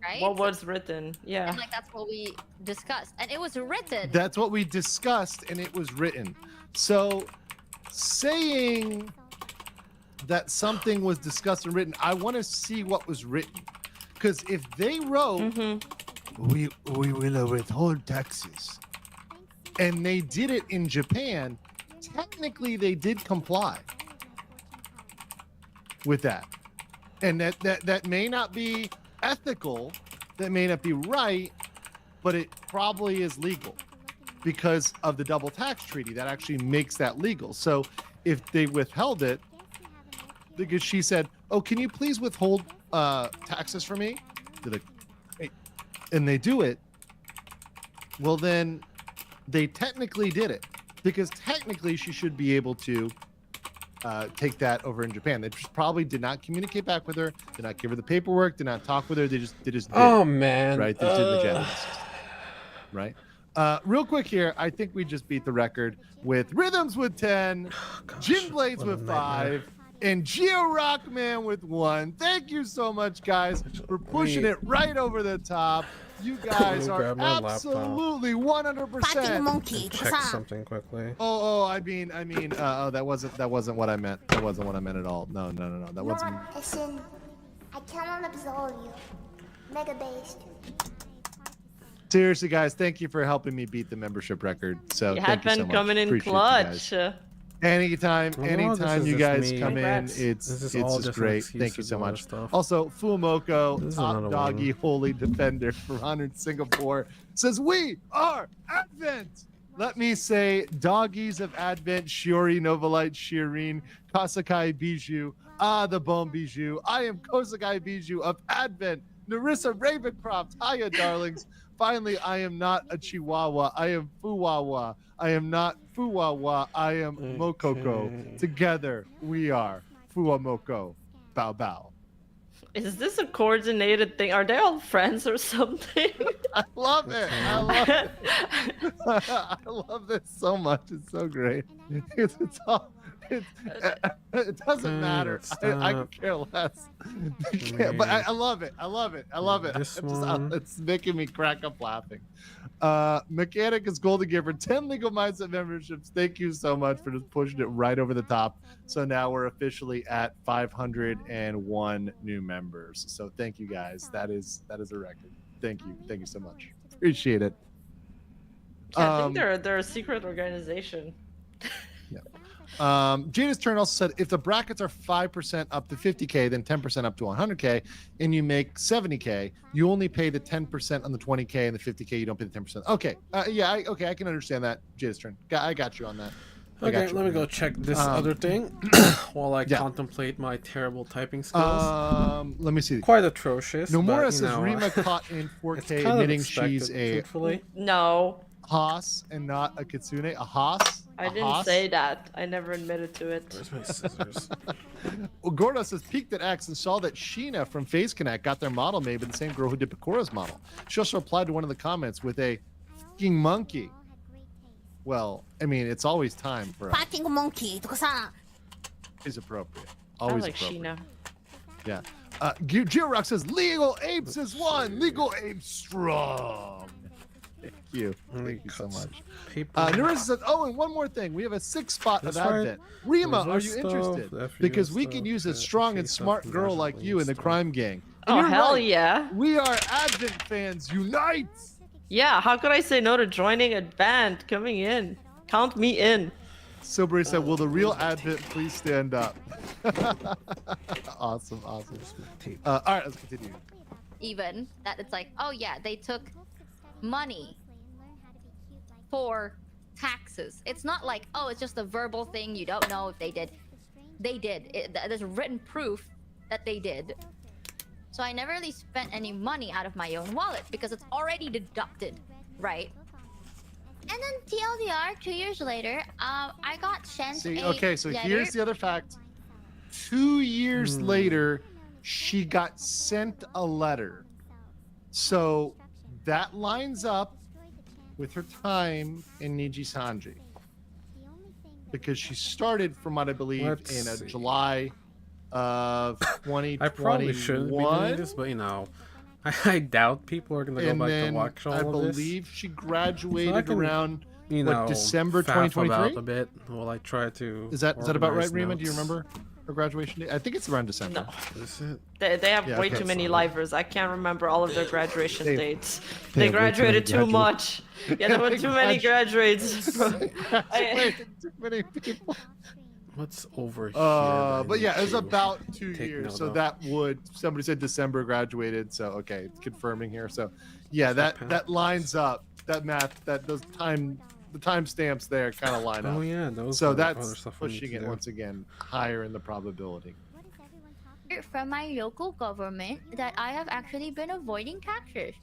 right? what was written? Yeah. And like that's what we discussed, and it was written. That's what we discussed, and it was written. So saying that something was discussed and written, I want to see what was written. Because if they wrote, we will withhold taxes, and they did it in Japan, technically they did comply with that. And that may not be ethical, that may not be right, but it probably is legal because of the double tax treaty that actually makes that legal. So if they withheld it, because she said, oh, can you please withhold taxes for me? They're like, "Hey," and they do it, well then they technically did it, because technically she should be able to take that over in Japan. They just probably did not communicate back with her, did not give her the paperwork, did not talk with her. They just did Oh it, man. right? They just did the Japanese system, right? Real quick here, I think we just beat the record with Rhythms with 10, Gin Blades what a with nightmare. 5, and Geo Rockman with 1. Thank you so much, guys, for pushing it right over the top. You guys are grab my laptop. absolutely 100%. Check something quickly. I mean, that wasn't what I meant. That wasn't what I meant at all. No, that wasn't. Listen, I cannot absolve you. Mega based. Seriously, guys, thank you for helping me beat the membership record. So You thank had you so been much. coming in Appreciate you guys. clutch. Anytime, Well, no, this anytime is you just guys me. come in, Congrats. it's This is all just just great. excuses Thank you so and other much. stuff. Also, Fuamoko, This is top another doggy, one. holy defender from 100 Singapore, says we are Advent. Let me say, doggies of Advent, Shiori, Novalite, Shireen, Kasakai Bijou, the Bone Bijou. I am Kosakai Bijou of Advent. Narissa Ravencroft, hiya, darlings. Finally, I am not a Chihuahua. I am Fuwawa. I am not Fuwawa. I am Mokoko. Okay. Together, we are Fuwamoko. Bow bow. Is this a coordinated thing? Are they all friends or something? I love it. I love it. I love this so much. It's so great. It's all. It doesn't matter. I could care less. But I love it. I love it. I love it. This It's just- one. it's making me crack up laughing. Mechanic is Golden Giver, 10 Legal Mindset memberships. Thank you so much for just pushing it right over the top. So now we're officially at 501 new members. So thank you guys. That is a record. Thank you. Thank you so much. Appreciate it. I think they're a secret organization. Jada's turn also said if the brackets are 5% up to 50K, then 10% up to 100K, and you make 70K, you only pay the 10% on the 20K, and the 50K you don't pay the 10%. Okay, I can understand that. Jada's turn. I got you on that. I got Okay, you let on me go that. check this other thing while I yeah. contemplate my terrible typing skills. Let me see. Quite atrocious. Nomura but, you says know, Rima caught in it's 4K, kind of admitting expected, she's a truthfully. No, Haas and not a Kitsune. A Haas? I A didn't Haas? say that. I never admitted to it. Where's my scissors? Well, Gordo says peeked at X and saw that Sheena from FaZe Connect got their model made by the same girl who did Pakura's model. She also replied to one of the comments with a fucking monkey. Well, I mean, it's always time for a monkey is appropriate. I Always like appropriate. Sheena. Yeah. Georock says Legal Apes is one. Legal Apes strong. Thank you. Thank you so much. Paper. Narissa says, oh, and one more thing. We have a 6th spot That's of right. Advent. Rima, are Reverse you stuff, interested? FUS Because we can stuff, use a yeah, strong and FE stuff, smart and girl like National you in the stuff. crime gang. And Oh you're hell right. yeah! We are Advent fans. Unite! Yeah, how could I say no to joining a band? Coming in, count me in. Silbury said, will the real Advent please stand up? Awesome. All right, let's continue. Even that it's like, oh yeah, they took money for taxes. It's not like, oh, it's just a verbal thing. You don't know if they did. They did. There's written proof that they did. So I never really spent any money out of my own wallet because it's already deducted, right? And then TLDR, 2 years later, I got sent See, a okay, so letter. here's the other fact. 2 years later, she got sent a letter. So that lines up with her time in Nijisanji. Because she started, from what I believe, Let's in see. July of 2021. I probably shouldn't be doing this, but you know, I doubt people are gonna go And back then to watch all I of this. believe she graduated can, around You what, know, December faff about 2023? a bit while I try to. Is that about right, organize Rima? Do you notes. remember? Her graduation date? I think it's around December. No, Is it? they have Yeah, way okay. too many livers. I can't remember all of their graduation They- dates. they They have way too many graduated too much. Yeah, there were They too many graduates. Too many people. What's over here? But yeah, it was about 2 take years. note So of? that would somebody said December graduated. So okay, it's confirming here. So yeah, that lines up. That math, the timestamps there kind of line up. Oh yeah, those. So are other that's stuff we need pushing to it do. once again higher in the probability. From my local government that I have actually been avoiding taxes.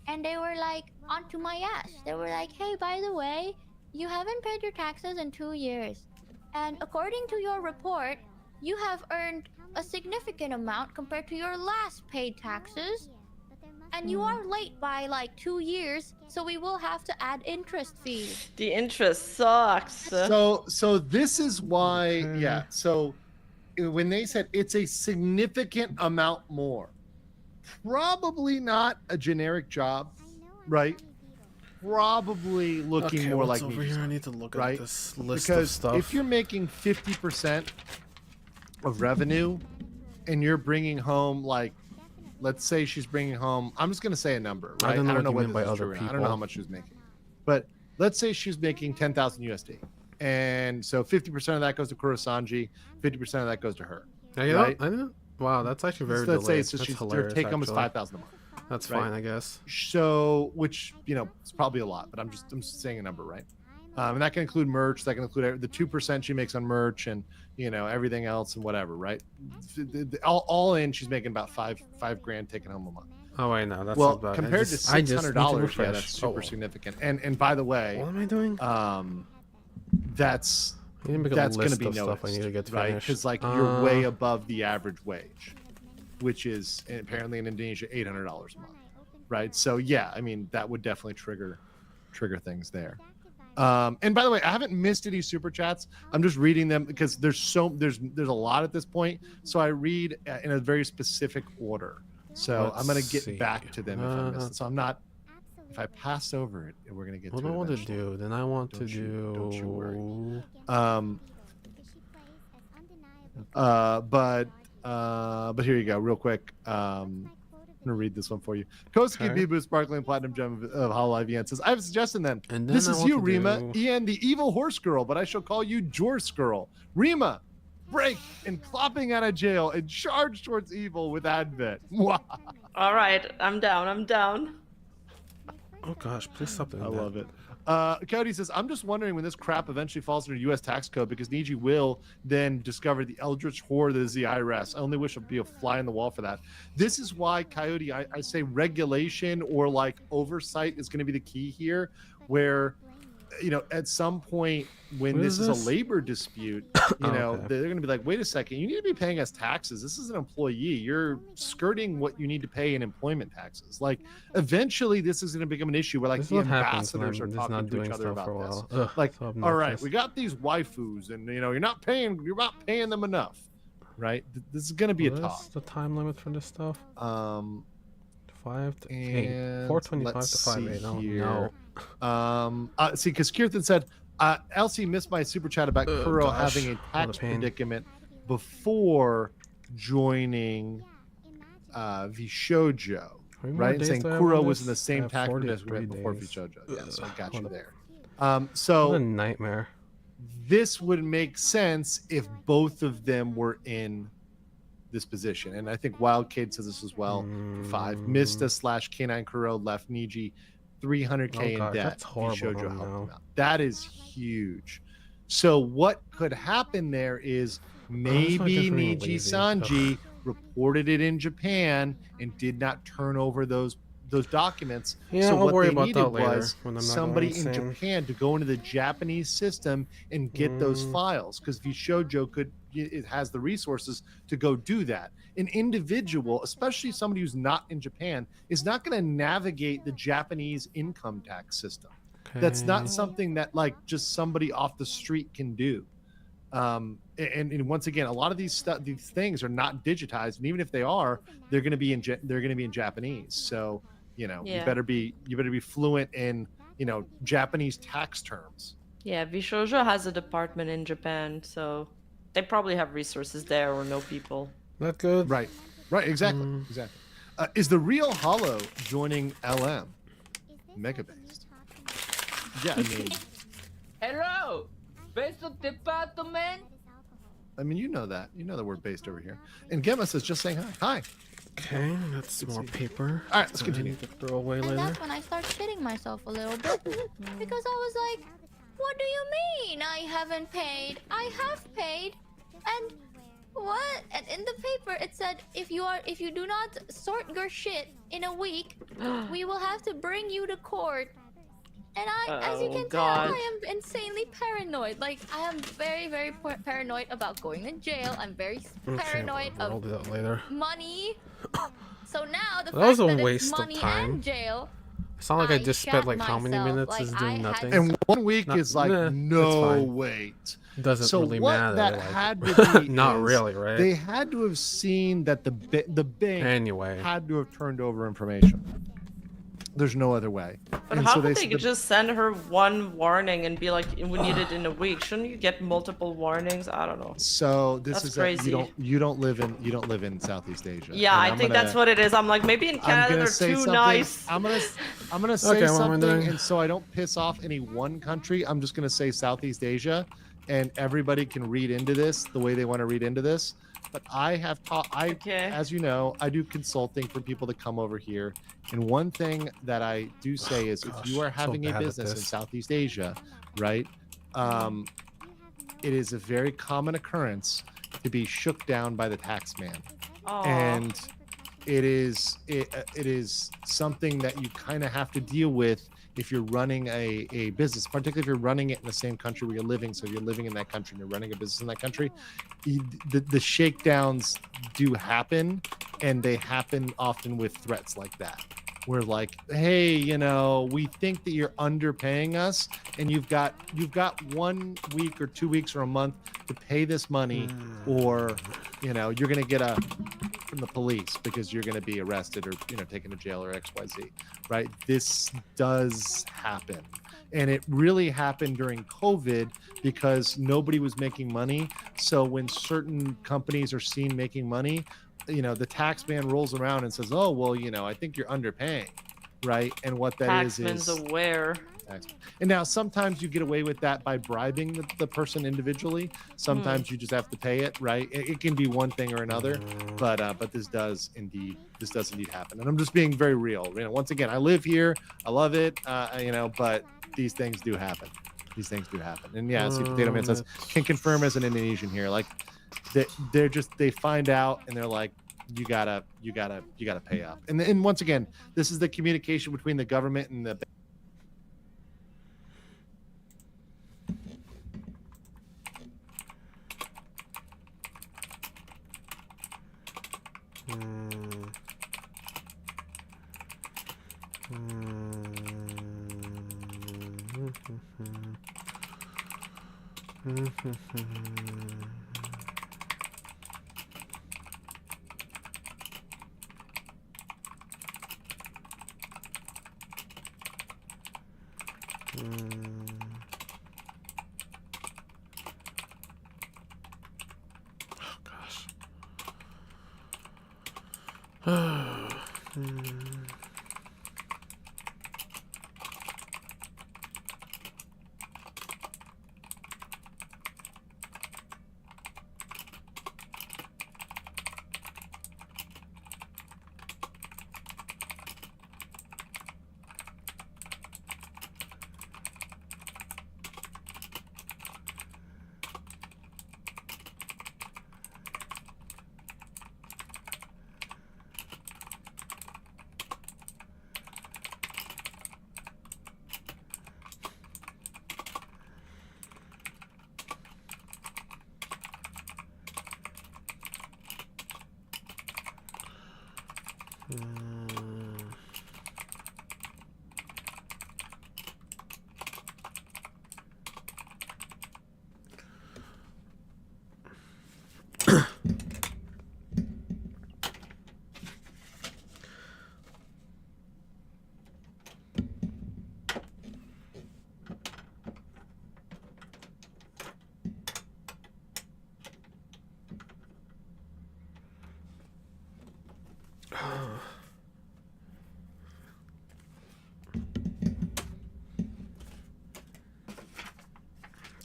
And they were like, onto my ass. They were like, hey, by the way, you haven't paid your taxes in 2 years. And according to your report, you have earned a significant amount compared to your last paid taxes. And you are late by like 2 years, so we will have to add interest fees. The interest sucks. So this is why, yeah. So when they said it's a significant amount more, probably not a generic job, right? Probably looking Okay, more what's like over me, here? I need to look right? at this list Because of stuff. if you're making 50% of revenue and you're bringing home like, let's say she's bringing home, I'm just gonna say a number, right? I don't know what you whether mean by this is other true or not. I don't know people. how much she was making, but let's say she's making 10,000 USD, and so 50% of that goes to Kurosanji, 50% of that goes to her. Yeah, you right? know, I know. Wow, that's actually very So let's say delayed. so That's she's her hilarious, take home is actually. 5,000 a month. That's right? fine, I guess. So, which it's probably a lot, but I'm just saying a number, right? And that can include merch. That can include the 2% she makes on merch, and everything else and whatever, right? All in, she's making about five grand taking home a month. Oh wait, no, that's Well, not bad. compared to I just need $600, yeah, refresh. that's super Oh, significant. And by the way, what am I doing? that's I need to make a that's going to list be of noticed, stuff I need to get right? finished. Because you're way above the average wage, which is apparently in Indonesia $800 a month, right? So yeah, I mean that would definitely trigger things there. And by the way, I haven't missed any super chats. I'm just reading them because there's a lot at this point. So I read in a very specific order. So I'm gonna Let's get see. back to them if I miss it. So I'm not. If I pass over it, we're gonna get What to do it I want to eventually. do? Then I want Don't to you- do. don't you worry. But here you go, real quick. I'm gonna read this one for you. Kosuke Okay. Bibu, sparkling platinum gem of Hololive Ian says, I have a suggestion then. And then This I is want you, to Rima, do- Ian, the evil horse girl, but I shall call you Jorce girl. Rima, break and plopping out of jail and charge towards evil with Advent. Mwah. All right, I'm down. I'm down. Oh gosh, please stop doing I that. love it. Cody says, I'm just wondering when this crap eventually falls under U.S. tax code because Niji will then discover the eldritch horror that is the IRS. I only wish I'd be a fly in the wall for that. This is why, Coyote, I say regulation or like oversight is going to be the key here, where, at some point when What this is is this? a labor dispute, Oh, okay. they're going to be like, wait a second, you need to be paying us taxes. This is an employee. You're skirting what you need to pay in employment taxes. Like, eventually, this is going to become an issue where like This is the what happens when ambassadors are I'm just talking not to doing each other stuff about for a this. while. Ugh, Like, so all right, obnoxious. we got these waifus, and you're not paying them enough, right? This is going to be a What talk. is the time limit for this stuff? 5 to 8. And 425 to let's 5 see 8. No, here. no. See, because Kirtan said, Elsie missed my super chat about Oh, Kuro gosh, having a what tax a pain. predicament before joining Vishojo, How many more right? And days saying do I have Kuro on was in the this? I same have tax 43 predicament before days. Vishojo. Yeah, so I got What you a- there. What a So nightmare. this would make sense if both of them were in this position. And I think Wild Kid says this as well. For 5. Mista / K9 Kuro left Niji 300K Oh, in gosh, debt. that's horrible, Vishojo oh, helped him no. out. That is huge. So what could happen there is maybe just being Niji lazy. Sanji reported it in Japan and did not turn over those documents. Yeah, so I'll what worry they about needed that later was when I'm not somebody going in insane. Japan to go into the Japanese system and get those Mm. files, because Vishojo it has the resources to go do that. An individual, especially somebody who's not in Japan, is not going to navigate the Japanese income tax system. That's not Okay. something that like just somebody off the street can do. And once again, a lot of these things are not digitized, and even if they are, they're going to be in Japanese. So you Yeah. better be fluent in Japanese tax terms. Yeah, Vishojo has a department in Japan, so they probably have resources there or know people. Not good. Right. Exactly. Exactly. Is the real Hollow joining LM? Megabase. Yeah, I mean, Hello, Beso Department. you know that. You know that we're based over here. And Gemma says, just saying hi. Hi. Okay, that's more paper. All right, let's continue. To throw away And later. that's when I start shitting myself a little bit because I was like, "What do you mean I haven't paid? I have paid, and what?" And in the paper it said, "If you do not sort your shit in a week, we will have to bring you to court." And as you Oh, can God. tell, I am insanely paranoid. Like I am very, very paranoid about going to jail. I'm very paranoid I'll of do that later. money. So now the That was fact a that waste it's of money time. and jail. It's not like I just spent shat like how many myself, minutes like, is I doing had nothing. And 1 week Not- is like, nah, it's no, fine. wait. Doesn't So really what matter. that like- had to be Not is really, right? They had to have seen that the bank Anyway. had to have turned over information. There's no other way. But how could they just send her one warning and be like, "We need it in a week"? Shouldn't you get multiple warnings? I don't know. So this That's is crazy. you don't live in Southeast Asia. Yeah, And I think that's what it is. I'm like, maybe in I'm Canada gonna they're say too something. nice. I'm gonna say Okay, what am I something, doing? and so I don't piss off any one country. I'm just gonna say Southeast Asia, and everybody can read into this the way they want to read into this. But I have taught. Okay. As you know, I do consulting for people that come over here, and one thing that I do say is, Gosh, if you are I'm so having a bad at business in this. Southeast Asia, right? It is a very common occurrence to be shook down by the tax man. Aw. And it is something that you kind of have to deal with if you're running a business, particularly if you're running it in the same country where you're living. So if you're living in that country and you're running a business in that country, the shakedowns do happen, and they happen often with threats like that. We're like, hey, we think that you're underpaying us, and you've got 1 week or 2 weeks or a month to pay this money, or you're gonna get from the police because you're gonna be arrested or taken to jail or XYZ, right? This does happen. And it really happened during COVID because nobody was making money. So when certain companies are seen making money, the tax man rolls around and says, "Oh, well, I think you're underpaying," right? And what that Taxman's is aware. tax. And now sometimes you get away with that by bribing the person individually. Sometimes you just have to pay it, right? It can be one thing or another, but this does indeed happen. And I'm just being very real. Once again, I live here, I love it, but these things do happen. These things do happen. And yeah, see, Potato Man says, can confirm as an Indonesian here, like they find out and they're like, you gotta pay up. And once again, this is the communication between the government and the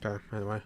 Okay, anyway.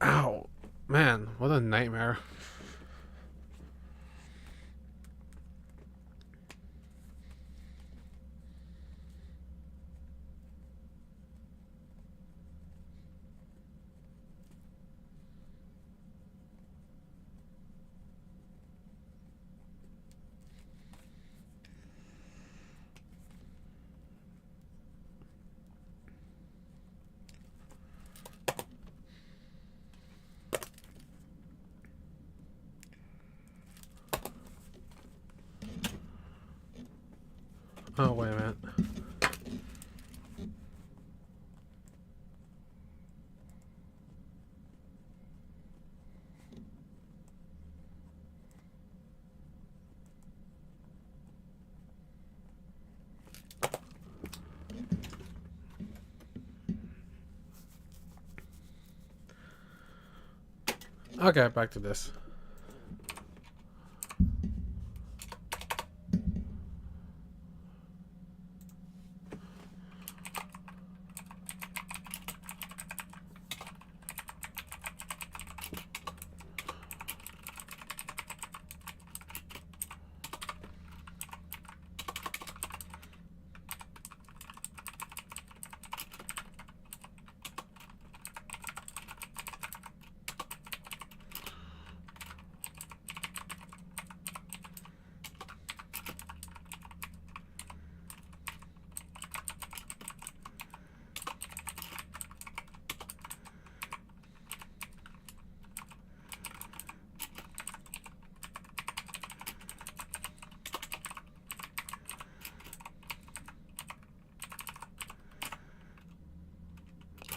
Ow. Man, what a nightmare. Oh, wait a minute. Okay, back to this.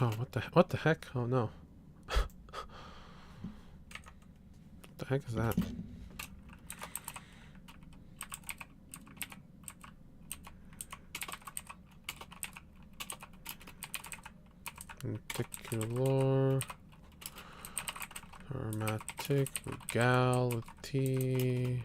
Oh, what the heck? Oh no. What the heck is that? Particular, aromatic, legality.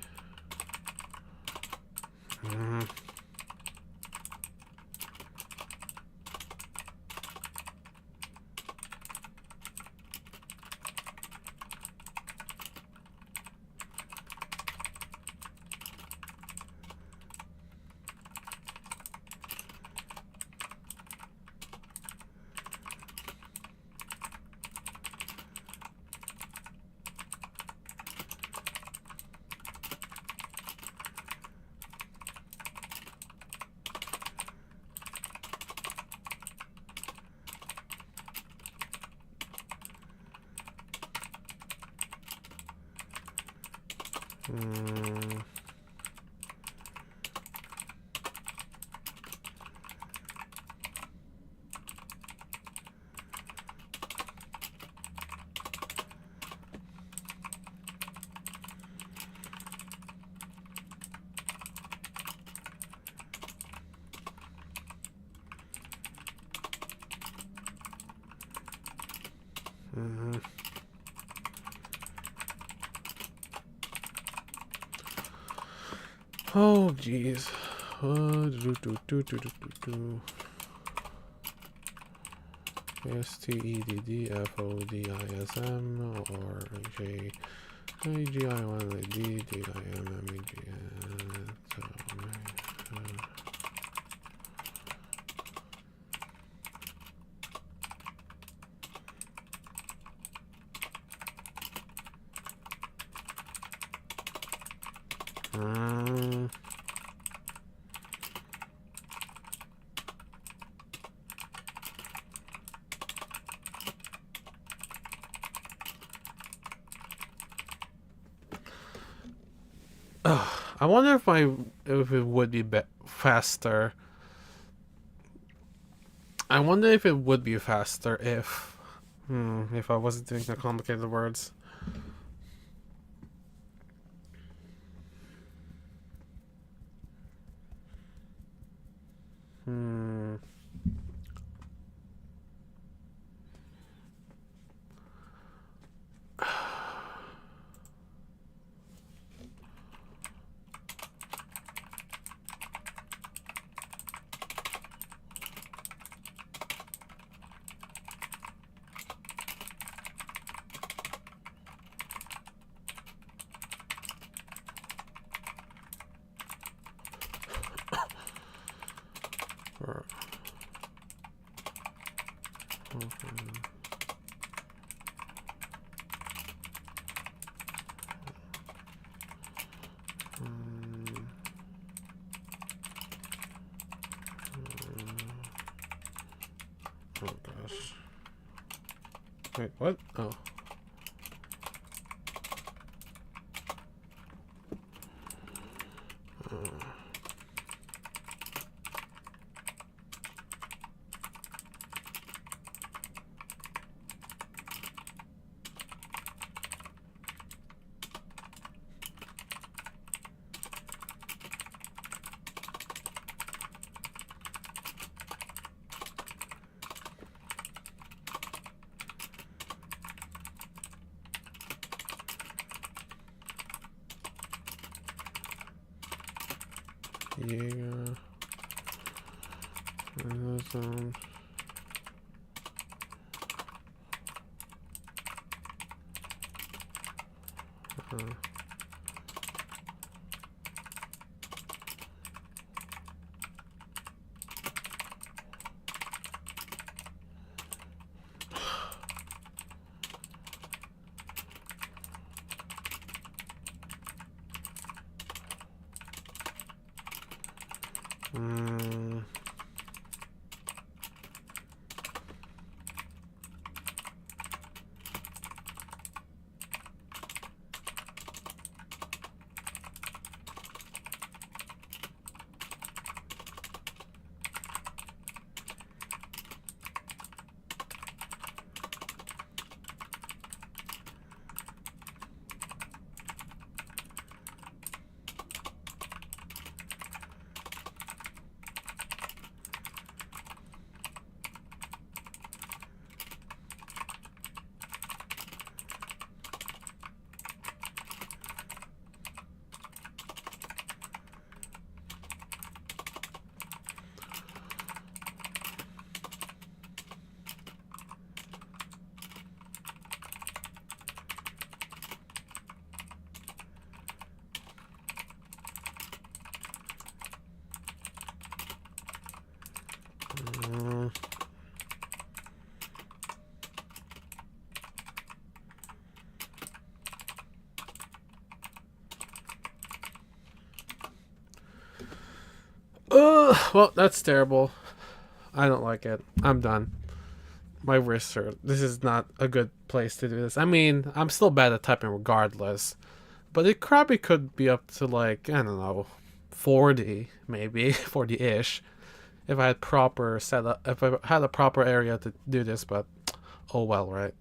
Oh jeez. STEDDFODISM or JGI1DDIMMEGS. I wonder if it would be faster. I wonder if it would be faster if I wasn't doing the complicated words. Oh gosh. Wait, what? Oh. Yeah. Amazon. Well, that's terrible. I don't like it. I'm done. My wrists hurt. This is not a good place to do this. I mean, I'm still bad at typing regardless. But it probably could be up to like, I don't know, 40 maybe, 40-ish. If I had proper setup, if I had a proper area to do this, but oh well, right?